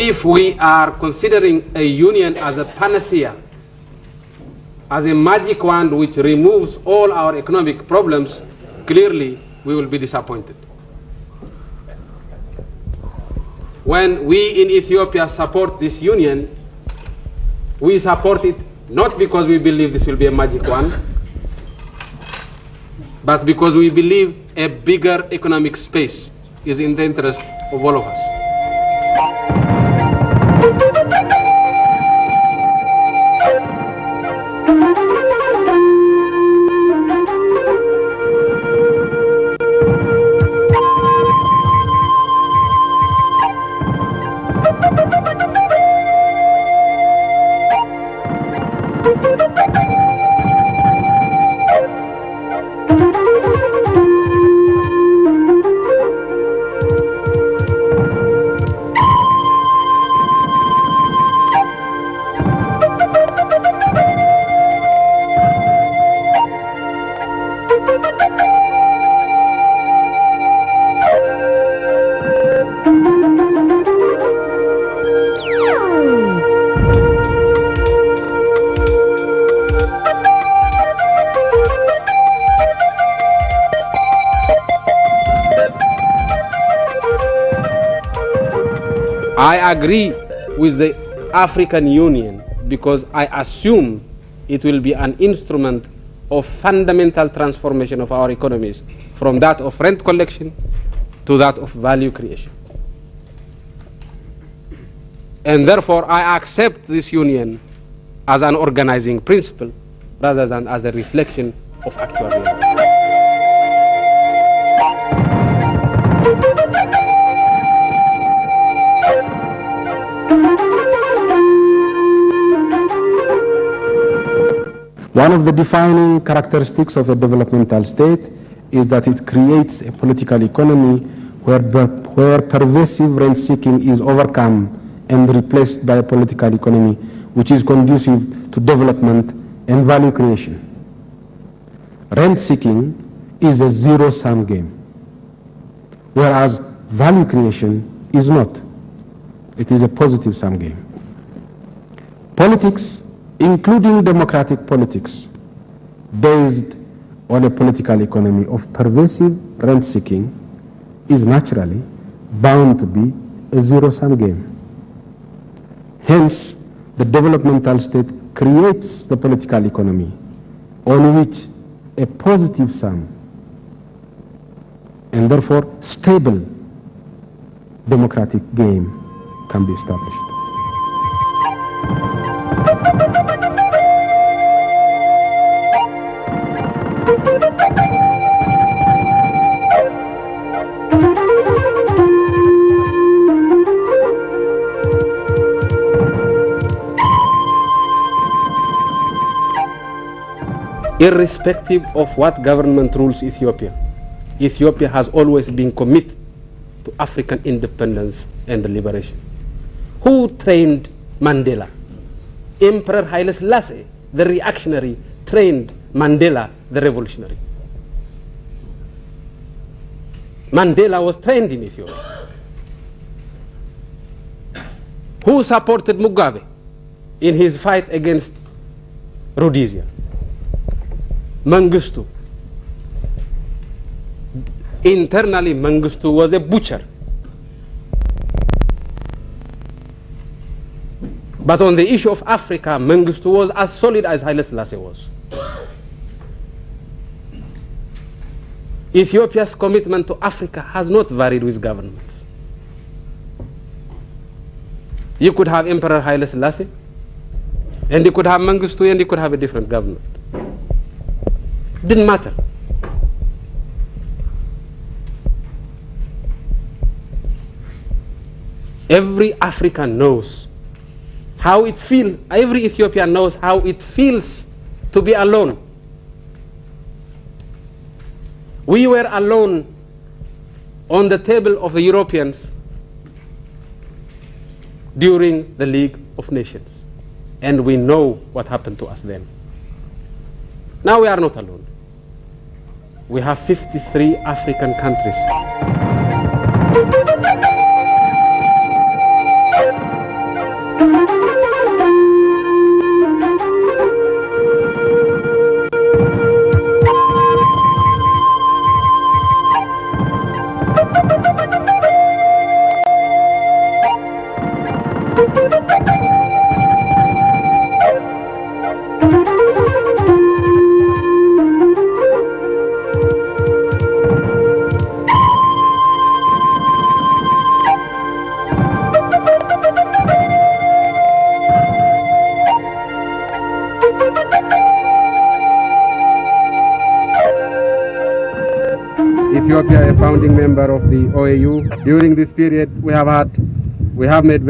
If we are considering a union as a panacea, as a magic wand which removes all our economic problems, clearly we will be disappointed. When we in Ethiopia support this union, we support it not because we believe this will be a magic wand, but because we believe a bigger economic space is in the interest of all of us. I agree with the African Union because I assume it will be an instrument of fundamental transformation of our economies from that of rent collection to that of value creation. And therefore I accept this union as an organizing principle rather than as a reflection of actual reality. One of the defining characteristics of a developmental state is that it creates a political economy where pervasive rent-seeking is overcome and replaced by a political economy which is conducive to development and value creation. Rent-seeking is a zero-sum game, whereas value creation is not. It is a positive-sum game. Politics, including democratic politics, based on a political economy of pervasive rent-seeking, is naturally bound to be a zero-sum game. Hence, the developmental state creates the political economy on which a positive sum and therefore stable democratic game can be established. Irrespective of what government rules Ethiopia, Ethiopia has always been committed to African independence and liberation. Who trained Mandela? Emperor Haile Selassie, the reactionary, trained Mandela, the revolutionary. Mandela was trained in Ethiopia. Who supported Mugabe in his fight against Rhodesia. Mengistu. Internally, Mengistu was a butcher. But on the issue of Africa, Mengistu was as solid as Haile Selassie was. Ethiopia's commitment to Africa has not varied with governments. You could have Emperor Haile Selassie, and you could have Mengistu, and you could have a different government. Didn't matter. Every African knows how it feels, every Ethiopian knows how it feels to be alone. We were alone on the table of the Europeans during the League of Nations, and we know what happened to us then. Now we are not alone. We have 53 African countries. Ethiopia, a founding member of the OAU. During this period, we have made